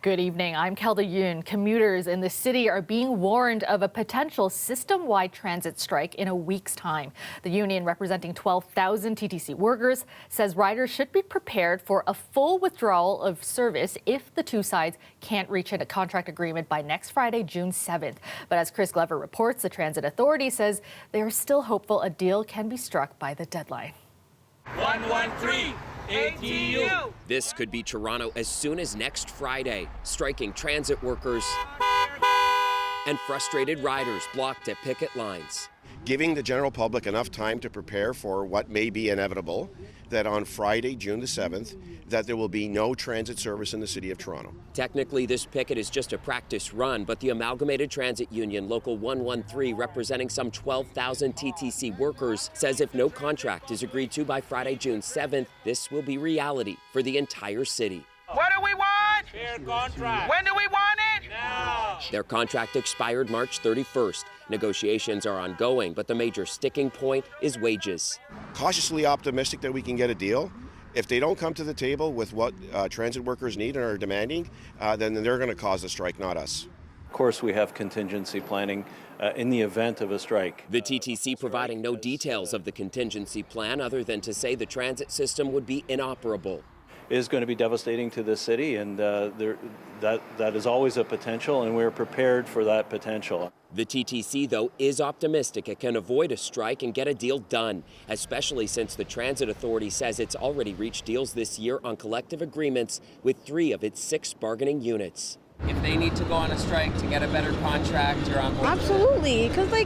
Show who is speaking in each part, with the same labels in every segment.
Speaker 1: Good evening. I'm Kelda Yoon. Commuters in the city are being warned of a potential system-wide transit strike in a week's time. The union, representing 12,000 TTC workers, says riders should be prepared for a full withdrawal of service if the two sides can't reach a contract agreement by next Friday, June 7th. But as Chris Glover reports, the Transit Authority says they are still hopeful a deal can be struck by the deadline.
Speaker 2: 113 ATU.
Speaker 3: This could be Toronto as soon as next Friday. Striking transit workers and frustrated riders blocked at picket lines.
Speaker 4: Giving the general public enough time to prepare for what may be inevitable, that on Friday, June the 7th, that there will be no transit service in the City of Toronto.
Speaker 3: Technically, this picket is just a practice run, but the Amalgamated Transit Union, Local 113, representing some 12,000 TTC workers, says if no contract is agreed to by Friday, June 7th, this will be reality for the entire city.
Speaker 2: What do we want? Fair contract. When do we want it? Now.
Speaker 3: Their contract expired March 31st. Negotiations are ongoing, but the major sticking point is wages.
Speaker 4: Cautiously optimistic that we can get a deal. If they don't come to the table with what transit workers need and are demanding, then they're going to cause a strike, not us.
Speaker 5: Of course, we have contingency planning in the event of a strike.
Speaker 3: The TTC providing no details of the contingency plan other than to say the transit system would be inoperable.
Speaker 5: It is going to be devastating to the city, and that is always a potential, and we're prepared for that potential.
Speaker 3: The TTC, though, is optimistic it can avoid a strike and get a deal done, especially since the Transit Authority says it's already reached deals this year on collective agreements with 3 of its 6 bargaining units.
Speaker 6: If they need to go on a strike to get a better contract, you're on board.
Speaker 7: Absolutely, because they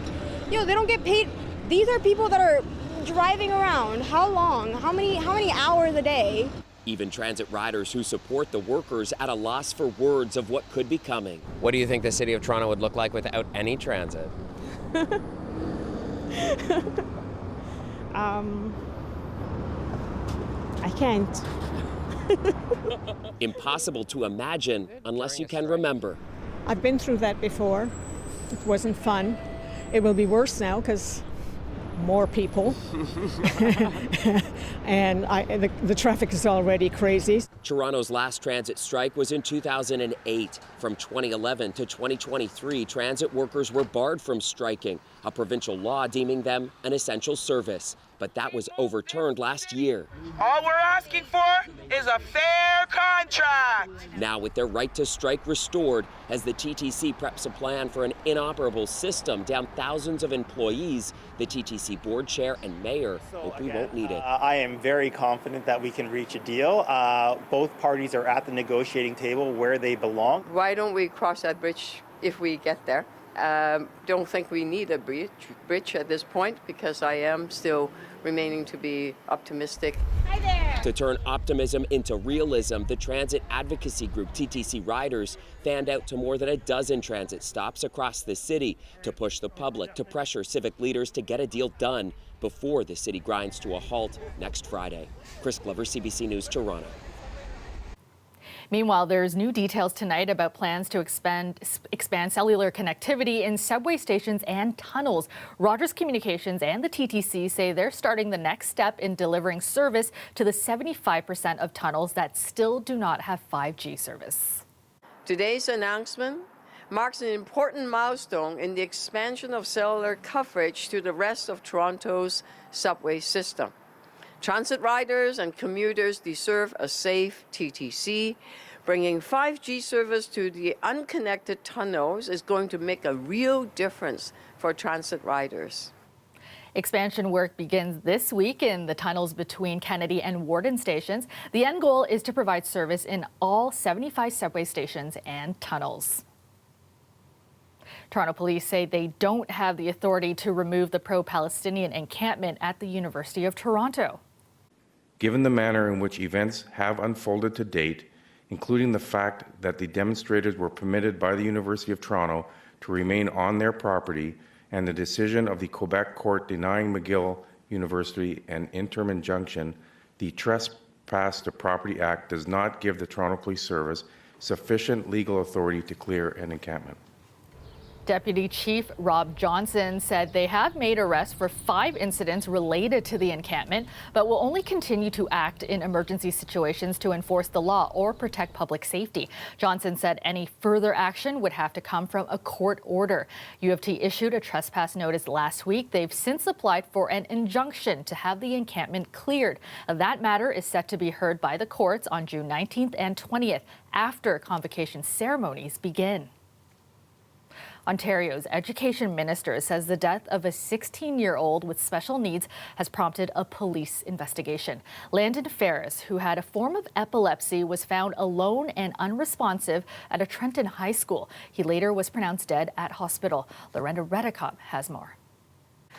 Speaker 7: don't get paid. These are people that are driving around. How long? How many hours a day?
Speaker 3: Even transit riders who support the workers at a loss for words of what could be coming.
Speaker 6: What do you think the City of Toronto would look like without any transit?
Speaker 7: I can't.
Speaker 3: Impossible to imagine unless you can remember.
Speaker 8: I've been through that before. It wasn't fun. It will be worse now because more people. And the traffic is already crazy.
Speaker 3: Toronto's last transit strike was in 2008. From 2011 to 2023, transit workers were barred from striking, a provincial law deeming them an essential service. But that was overturned last year.
Speaker 2: All we're asking for is a fair contract.
Speaker 3: Now, with their right to strike restored, as the TTC preps a plan for an inoperable system down thousands of employees, the TTC board chair and mayor hope we won't need it.
Speaker 9: I am very confident that we can reach a deal. Both parties are at the negotiating table where they belong.
Speaker 10: Why don't we cross that bridge if we get there? Don't think we need a bridge at this point because I am still remaining to be optimistic.
Speaker 7: Hi there.
Speaker 3: To turn optimism into realism, the transit advocacy group TTC Riders fanned out to more than a dozen transit stops across the city to push the public to pressure civic leaders to get a deal done before the city grinds to a halt next Friday. Chris Glover, CBC News, Toronto.
Speaker 1: Meanwhile, there's new details tonight about plans to expand cellular connectivity in subway stations and tunnels. Rogers Communications and the TTC say they're starting the next step in delivering service to the 75% of tunnels that still do not have 5G service.
Speaker 10: Today's announcement marks an important milestone in the expansion of cellular coverage to the rest of Toronto's subway system. Transit riders and commuters deserve a safe TTC. Bringing 5G service to the unconnected tunnels is going to make a real difference for transit riders.
Speaker 1: Expansion work begins this week in the tunnels between Kennedy and Warden stations. The end goal is to provide service in all 75 subway stations and tunnels. Toronto police say they don't have the authority to remove the pro-Palestinian encampment at the University of Toronto.
Speaker 11: Given the manner in which events have unfolded to date, including the fact that the demonstrators were permitted by the University of Toronto to remain on their property, and the decision of the Quebec court denying McGill University an interim injunction, the Trespass to Property Act does not give the Toronto Police Service sufficient legal authority to clear an encampment.
Speaker 1: Deputy Chief Rob Johnson said they have made arrests for 5 incidents related to the encampment, but will only continue to act in emergency situations to enforce the law or protect public safety. Johnson said any further action would have to come from a court order. U of T issued a trespass notice last week. They've since applied for an injunction to have the encampment cleared. That matter is set to be heard by the courts on June 19th and 20th after convocation ceremonies begin. Ontario's education minister says the death of a 16-year-old with special needs has prompted a police investigation. Landon Ferris, who had a form of epilepsy, was found alone and unresponsive at a Trenton high school. He later was pronounced dead at hospital. Lorenda Redicop has more.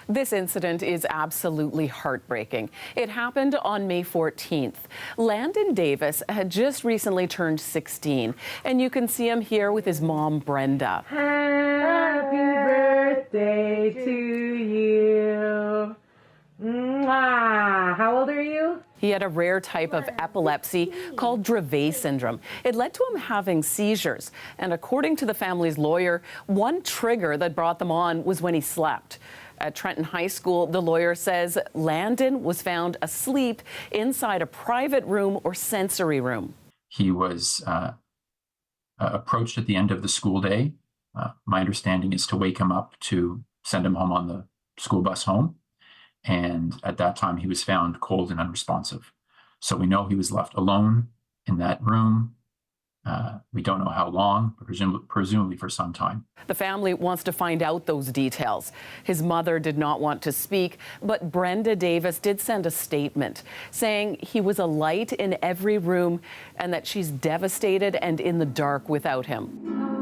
Speaker 12: This incident is absolutely heartbreaking. It happened on May 14th. Landon Davis had just recently turned 16, and you can see him here with his mom, Brenda.
Speaker 13: Happy birthday to you. Mwah. How old are you?
Speaker 12: He had a rare type of epilepsy called Dravet syndrome. It led to him having seizures. And according to the family's lawyer, one trigger that brought them on was when he slept. At Trenton High School, the lawyer says Landon was found asleep inside a private room or sensory room.
Speaker 14: He was approached at the end of the school day. My understanding is to wake him up to send him home on the school bus home. And at that time, he was found cold and unresponsive. So we know he was left alone in that room. We don't know how long, but presumably for some time.
Speaker 12: The family wants to find out those details. His mother did not want to speak, but Brenda Davis did send a statement saying he was a light in every room and that she's devastated and in the dark without him.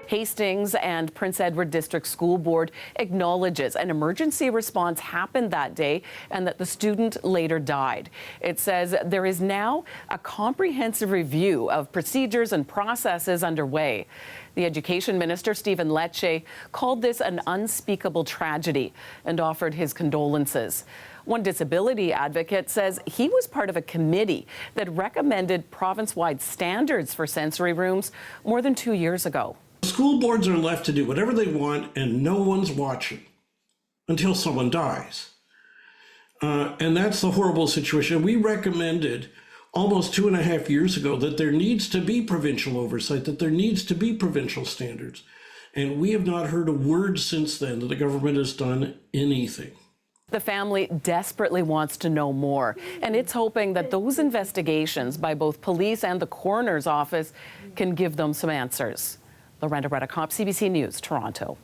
Speaker 12: Hastings and Prince Edward District School Board acknowledges an emergency response happened that day and that the student later died. It says there is now a comprehensive review of procedures and processes underway. The Education Minister, Stephen Lecce, called this an unspeakable tragedy and offered his condolences. One disability advocate says he was part of a committee that recommended province-wide standards for sensory rooms more than 2 years ago.
Speaker 15: School boards are left to do whatever they want and no one's watching until someone dies. And that's the horrible situation. We recommended almost 2.5 years ago that there needs to be provincial oversight, that there needs to be provincial standards. And we have not heard a word since then that the government has done anything.
Speaker 12: The family desperately wants to know more, and it's hoping that those investigations by both police and the coroner's office can give them some answers. Lorenda Redicop, CBC News, Toronto.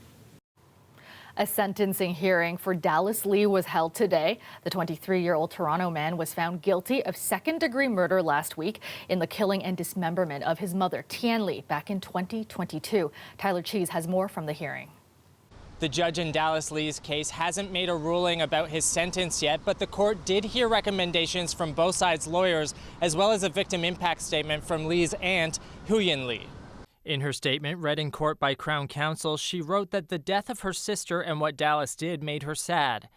Speaker 1: A sentencing hearing for Dallas Lee was held today. The 23-year-old Toronto man was found guilty of second-degree murder last week in the killing and dismemberment of his mother, Tian Lee, back in 2022. Tyler Cheese has more from the hearing.
Speaker 16: The judge in Dallas Lee's case hasn't made a ruling about his sentence yet, but the court did hear recommendations from both sides' lawyers, as well as a victim impact statement from Lee's aunt, Huyen Lee. In her statement, read in court by Crown Counsel, she wrote that the death of her sister and what Dallas did made her sad.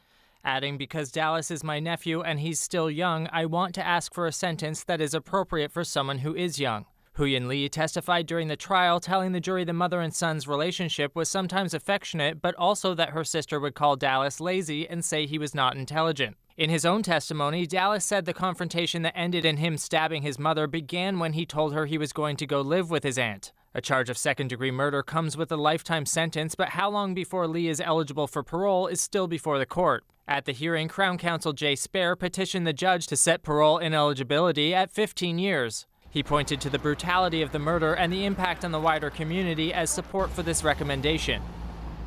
Speaker 16: Adding, because Dallas is my nephew and he's still young, I want to ask for a sentence that is appropriate for someone who is young. Huyen Lee testified during the trial, telling the jury the mother and son's relationship was sometimes affectionate, but also that her sister would call Dallas lazy and say he was not intelligent. In his own testimony, Dallas said the confrontation that ended in him stabbing his mother began when he told her he was going to go live with his aunt. A charge of second-degree murder comes with a lifetime sentence, but how long before Lee is eligible for parole is still before the court. At the hearing, Crown Counsel Jay Spare petitioned the judge to set parole ineligibility at 15 years. He pointed to the brutality of the murder and the impact on the wider community as support for this recommendation.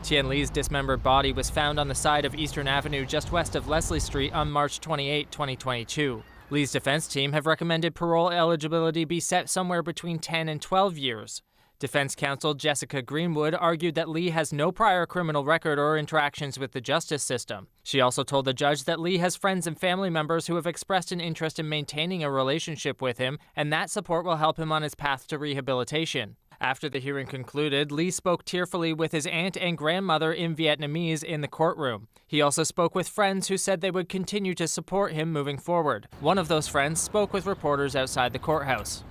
Speaker 16: Tian Lee's dismembered body was found on the side of Eastern Avenue just west of Leslie Street on March 28, 2022. Lee's defense team have recommended parole eligibility be set somewhere between 10 and 12 years. Defense counsel Jessica Greenwood argued that Lee has no prior criminal record or interactions with the justice system. She also told the judge that Lee has friends and family members who have expressed an interest in maintaining a relationship with him, and that support will help him on his path to rehabilitation. After the hearing concluded, Lee spoke tearfully with his aunt and grandmother in Vietnamese in the courtroom. He also spoke with friends who said they would continue to support him moving forward. One of those friends spoke with reporters outside the courthouse.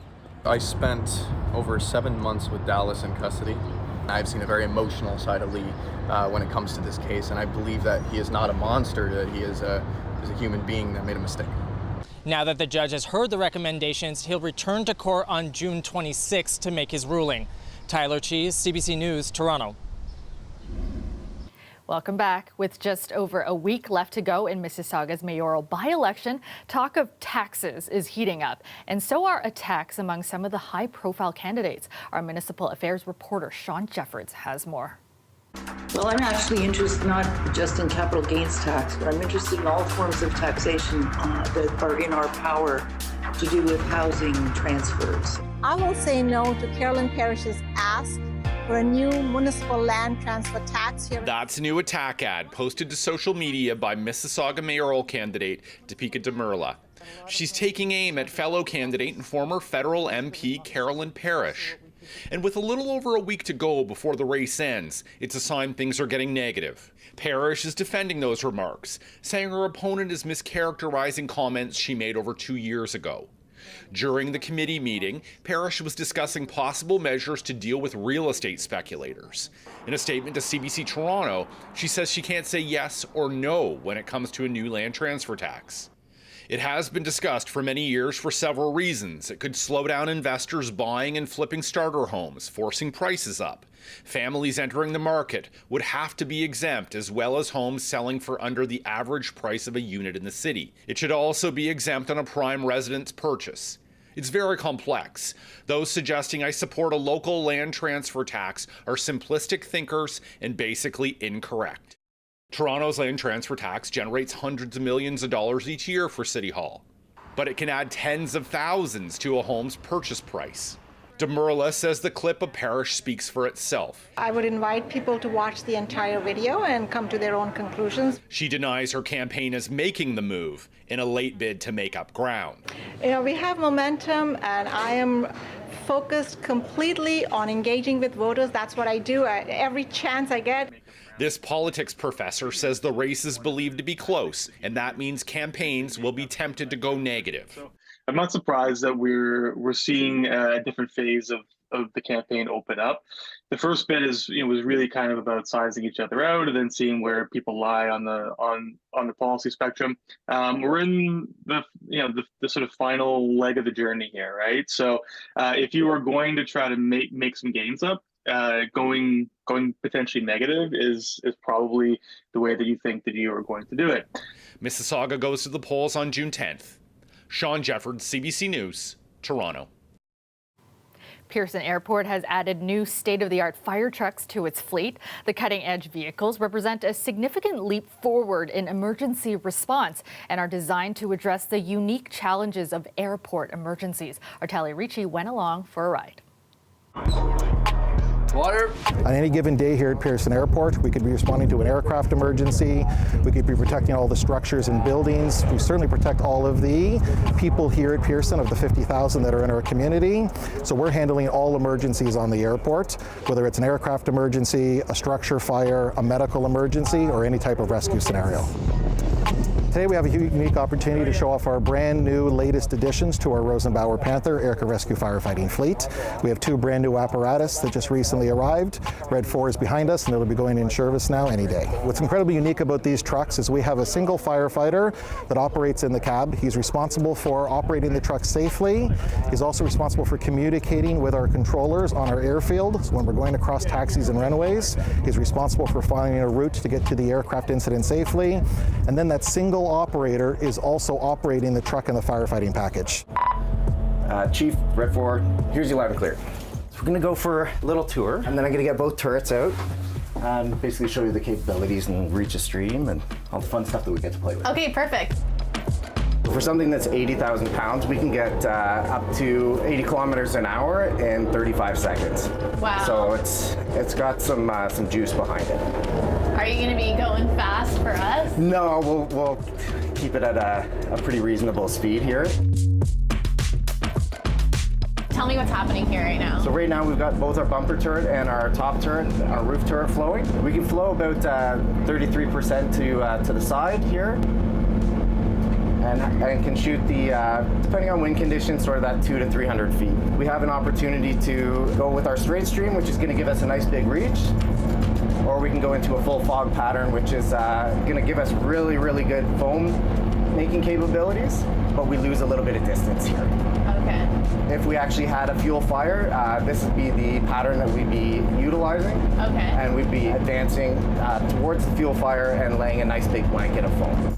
Speaker 17: I spent over 7 months with Dallas in custody. I've seen a very emotional side of Lee when it comes to this case, and I believe that he is not a monster, that he is a human being that made a mistake.
Speaker 16: Now that the judge has heard the recommendations, he'll return to court on June 26 to make his ruling. Tyler Cheese, CBC News, Toronto.
Speaker 1: Welcome back. With just over a week left to go in Mississauga's mayoral by-election, talk of taxes is heating up, and so are attacks among some of the high-profile candidates. Our municipal affairs reporter Sean Jeffords has more.
Speaker 18: Well, I'm actually interested not just in capital gains tax, but I'm interested in all forms of taxation that are in our power to do with housing transfers.
Speaker 19: I will say no to Carolyn Parish's ask for a new municipal land transfer tax here.
Speaker 20: That's a new attack ad posted to social media by Mississauga mayoral candidate Topeka Demerla. She's taking aim at fellow candidate and former federal MP Carolyn Parish. And with a little over a week to go before the race ends, it's a sign things are getting negative. Parish is defending those remarks, saying her opponent is mischaracterizing comments she made over 2 years ago. During the committee meeting, Parish was discussing possible measures to deal with real estate speculators. In a statement to CBC Toronto, she says she can't say yes or no when it comes to a new land transfer tax. It has been discussed for many years for several reasons. It could slow down investors buying and flipping starter homes, forcing prices up. Families entering the market would have to be exempt, as well as homes selling for under the average price of a unit in the city. It should also be exempt on a prime residence purchase. It's very complex. Those suggesting I support a local land transfer tax are simplistic thinkers and basically incorrect. Toronto's land transfer tax generates hundreds of millions of dollars each year for City Hall, but it can add tens of thousands to a home's purchase price. Demerla says the clip of Parish speaks for itself.
Speaker 19: I would invite people to watch the entire video and come to their own conclusions.
Speaker 20: She denies her campaign is making the move in a late bid to make up ground.
Speaker 19: You know, we have momentum, and I am focused completely on engaging with voters. That's what I do every chance I get.
Speaker 20: This politics professor says the race is believed to be close, and that means campaigns will be tempted to go negative.
Speaker 21: I'm not surprised that we're seeing a different phase of the campaign open up. The first bit was really kind of about sizing each other out and then seeing where people lie on the policy spectrum. We're in the sort of final leg of the journey here, right? So if you are going to try to make some gains up, going potentially negative is probably the way that you think that you are going to do it.
Speaker 20: Mississauga goes to the polls on June 10th. Sean Jeffords, CBC News, Toronto.
Speaker 1: Pearson Airport has added new state-of-the-art fire trucks to its fleet. The cutting-edge vehicles represent a significant leap forward in emergency response and are designed to address the unique challenges of airport emergencies. Arteli Ricci went along for a ride.
Speaker 22: Water. On any given day here at Pearson Airport, we could be responding to an aircraft emergency. We could be protecting all the structures and buildings. We certainly protect all of the people here at Pearson, of the 50,000 that are in our community. So we're handling all emergencies on the airport, whether it's an aircraft emergency, a structure fire, a medical emergency, or any type of rescue scenario. Today we have a unique opportunity to show off our brand new latest additions to our Rosenbauer Panther Air Rescue Firefighting Fleet. We have 2 brand new apparatus that just recently arrived. Red 4 is behind us and it'll be going in service now any day. What's incredibly unique about these trucks is we have a single firefighter that operates in the cab. He's responsible for operating the truck safely. He's also responsible for communicating with our controllers on our airfield. So when we're going across taxis and runways, he's responsible for finding a route to get to the aircraft incident safely. And then that single operator is also operating the truck and the firefighting package.
Speaker 23: Chief, Red 4, here's your loud and clear. So we're gonna go for a little tour, and then I'm gonna get both turrets out and basically show you the capabilities and reach a stream and all the fun stuff that we get to play with.
Speaker 24: Okay, perfect.
Speaker 23: For something that's 80,000 pounds, we can get up to 80 kilometers an hour in 35 seconds.
Speaker 24: Wow.
Speaker 23: So it's got some juice behind it.
Speaker 24: Are you going to be going fast for us?
Speaker 23: No, we'll keep it at a pretty reasonable speed here.
Speaker 24: Tell me what's happening here right now.
Speaker 23: So right now we've got both our bumper turret and our top turret, our roof turret flowing. We can flow about 33% to the side here. and can shoot the, depending on wind conditions, sort of that 200 to 300 feet. We have an opportunity to go with our straight stream, which is going to give us a nice big reach, or we can go into a full fog pattern, which is going to give us really, really good foam making capabilities, but we lose a little bit of distance here.
Speaker 24: Okay.
Speaker 23: If we actually had a fuel fire, this would be the pattern that we'd be utilizing.
Speaker 24: Okay.
Speaker 23: And we'd be advancing towards the fuel fire and laying a nice big blanket of foam.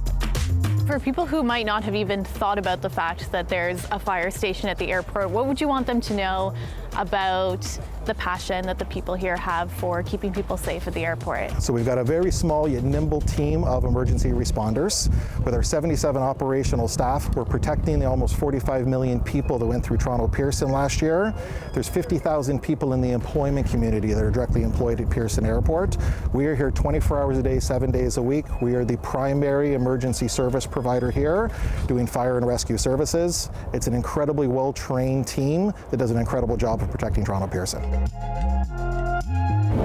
Speaker 24: For people who might not have even thought about the fact that there's a fire station at the airport, what would you want them to know about the passion that the people here have for keeping people safe at the airport?
Speaker 22: So we've got a very small yet nimble team of emergency responders. With our 77 operational staff, we're protecting the almost 45 million people that went through Toronto Pearson last year. There's 50,000 people in the employment community that are directly employed at Pearson Airport. We are here 24 hours a day, 7 days a week. We are the primary emergency service provider here, doing fire and rescue services. It's an incredibly well-trained team that does an incredible job of protecting Toronto Pearson.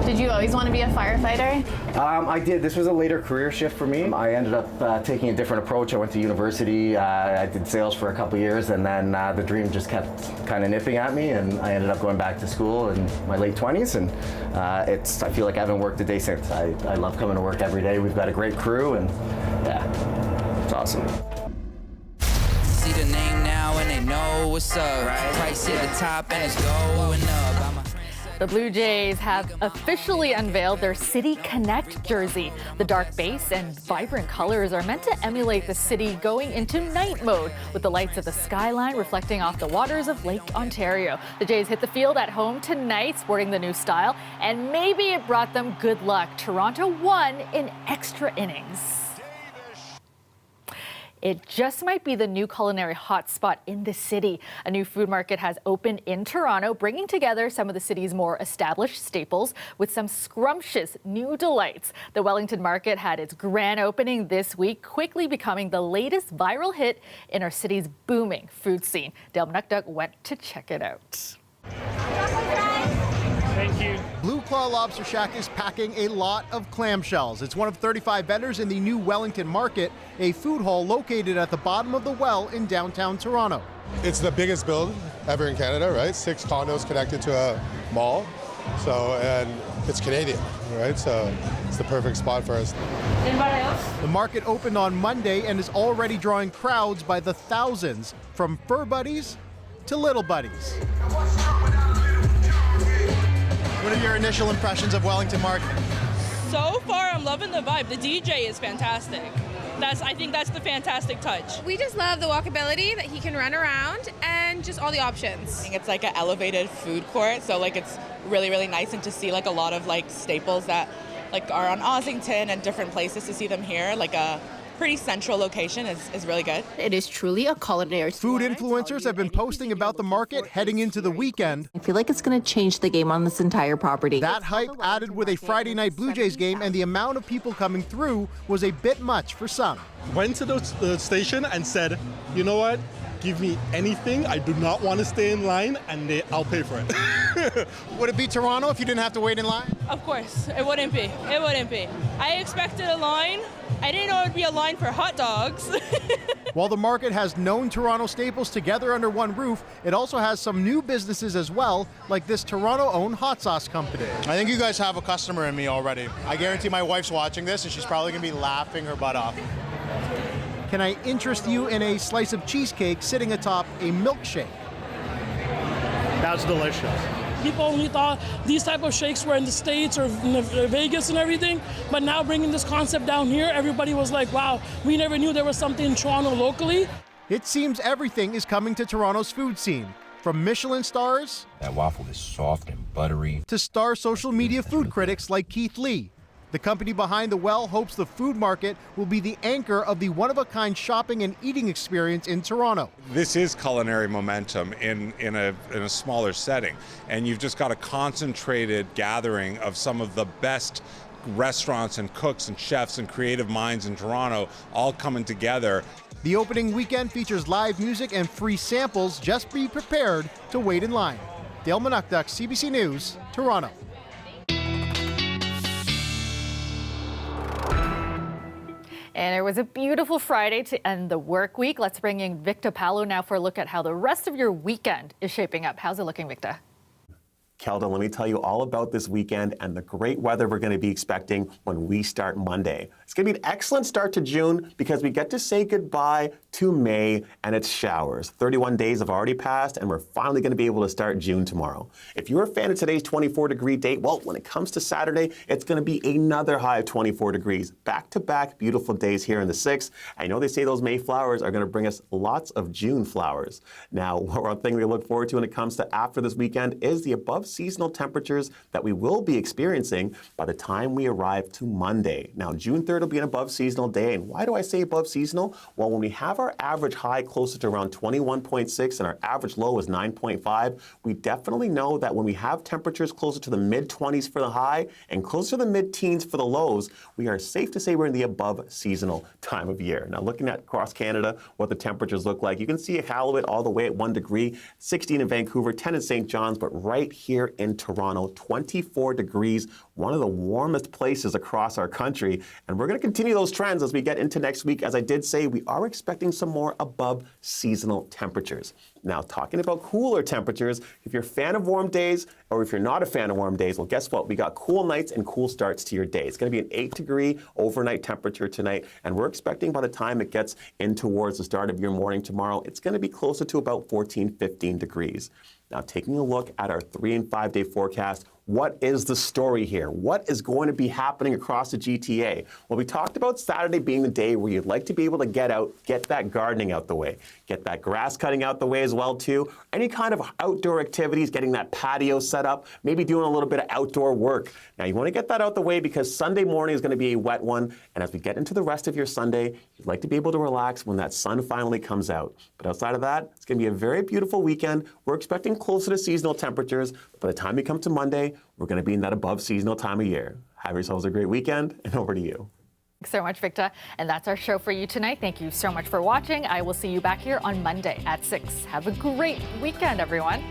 Speaker 24: Did you always want to be a firefighter?
Speaker 23: I did. This was a later career shift for me. I ended up taking a different approach. I went to university. I did sales for a couple years, and then the dream just kept kind of nipping at me, and I ended up going back to school in my late 20s, and I feel like I haven't worked a day since. I love coming to work every day. We've got a great crew, and yeah, it's awesome.
Speaker 4: See the name now and they know what's up. Price at the top and it's going up.
Speaker 1: The Blue Jays have officially unveiled their City Connect jersey. The dark base and vibrant colors are meant to emulate the city going into night mode, with the lights of the skyline reflecting off the waters of Lake Ontario. The Jays hit the field at home tonight, sporting the new style, and maybe it brought them good luck. Toronto won in extra innings. It just might be the new culinary hotspot in the city. A new food market has opened in Toronto, bringing together some of the city's more established staples with some scrumptious new delights. The Wellington Market had its grand opening this week, quickly becoming the latest viral hit in our city's booming food scene. Dale Mnukduk went to check it out.
Speaker 5: Thank you. Blue Claw Lobster Shack is packing a lot of clamshells. It's one of 35 vendors in the new Wellington Market, a food hall located at the bottom of the well in downtown Toronto.
Speaker 6: It's the biggest build ever in Canada, right? 6 condos connected to a mall. And it's Canadian, right? So it's the perfect spot for us.
Speaker 5: Anybody else? The market opened on Monday and is already drawing crowds by the thousands, from fur buddies to little buddies. What are your initial impressions of Wellington Market?
Speaker 8: So far, I'm loving the vibe. The DJ is fantastic. I think that's the fantastic touch.
Speaker 25: We just love the walkability that he can run around and just all the options.
Speaker 26: I think it's like an elevated food court, so like it's really, really nice, and to see like a lot of like staples that like are on Ossington and different places, to see them here, like a pretty central location is really good.
Speaker 25: It is truly a culinary.
Speaker 5: Food influencers have been posting about the market heading into the weekend.
Speaker 27: I feel like it's going to change the game on this entire property.
Speaker 5: That hype added with a Friday night Blue Jays game, and the amount of people coming through was a bit much for some.
Speaker 28: Went to the station and said, you know what? Give me anything. I do not want to stay in line, and I'll pay for it.
Speaker 5: Would it be Toronto if you didn't have to wait in line?
Speaker 8: Of course, it wouldn't be. It wouldn't be. I expected a line. I didn't know it would be a line for hot dogs.
Speaker 5: While the market has known Toronto staples together under one roof, it also has some new businesses as well, like this Toronto-owned hot sauce company.
Speaker 28: I think you guys have a customer in me already. I guarantee my wife's watching this, and she's probably going to be laughing her butt off.
Speaker 5: Can I interest you in a slice of cheesecake sitting atop a milkshake?
Speaker 28: That's delicious.
Speaker 29: People only thought these type of shakes were in the States or in Vegas and everything, but now bringing this concept down here, everybody was like, wow, we never knew there was something in Toronto locally.
Speaker 5: It seems everything is coming to Toronto's food scene, from Michelin stars,
Speaker 30: that waffle is soft and buttery,
Speaker 5: to star social media food critics like Keith Lee. The company behind the well hopes the food market will be the anchor of the one-of-a-kind shopping and eating experience in Toronto.
Speaker 31: This is culinary momentum in a smaller setting, and you've just got a concentrated gathering of some of the best restaurants and cooks and chefs and creative minds in Toronto all coming together.
Speaker 5: The opening weekend features live music and free samples. Just be prepared to wait in line. Dale Mnukduk, CBC News, Toronto.
Speaker 1: And it was a beautiful Friday to end the work week. Let's bring in Victor Palo now for a look at how the rest of your weekend is shaping up. How's it looking, Victor?
Speaker 2: Kelda, let me tell you all about this weekend and the great weather we're going to be expecting when we start Monday. It's going to be an excellent start to June because we get to say goodbye to May and its showers. 31 days have already passed and we're finally going to be able to start June tomorrow. If you're a fan of today's 24-degree date, well, when it comes to Saturday, it's going to be another high of 24 degrees. Back-to-back beautiful days here in the 6th. I know they say those May flowers are going to bring us lots of June flowers. Now, one thing we look forward to when it comes to after this weekend is the above seasonal temperatures that we will be experiencing by the time we arrive to Monday. Now, June 3rd will be an above seasonal day. And why do I say above seasonal? Well, when we have our average high closer to around 21.6 and our average low is 9.5, we definitely know that when we have temperatures closer to the mid-20s for the high and closer to the mid-teens for the lows, we are safe to say we're in the above seasonal time of year. Now, looking at across Canada, what the temperatures look like, you can see Hallowed all the way at 1 degree, 16 in Vancouver, 10 in St. John's, but right here in Toronto, 24 degrees, one of the warmest places across our country. And we're going to continue those trends as we get into next week. As I did say, we are expecting some more above seasonal temperatures. Now, talking about cooler temperatures, if you're a fan of warm days or if you're not a fan of warm days, well, guess what? We got cool nights and cool starts to your day. It's going to be an 8-degree overnight temperature tonight, and we're expecting by the time it gets in towards the start of your morning tomorrow, it's going to be closer to about 14, 15 degrees. Now, taking a look at our 3- and 5-day forecast, what is the story here? What is going to be happening across the GTA? Well, we talked about Saturday being the day where you'd like to be able to get out, get that gardening out the way, get that grass cutting out the way as well, too. Any kind of outdoor activities, getting that patio set up, maybe doing a little bit of outdoor work. Now, you want to get that out the way because Sunday morning is going to be a wet one. And as we get into the rest of your Sunday, you'd like to be able to relax when that sun finally comes out. But outside of that, it's going to be a very beautiful weekend. We're expecting closer to seasonal temperatures. By the time you come to Monday, we're going to be in that above seasonal time of year. Have yourselves a great weekend, and over to you.
Speaker 1: Thanks so much, Victor. And that's our show for you tonight. Thank you so much for watching. I will see you back here on Monday at 6. Have a great weekend, everyone.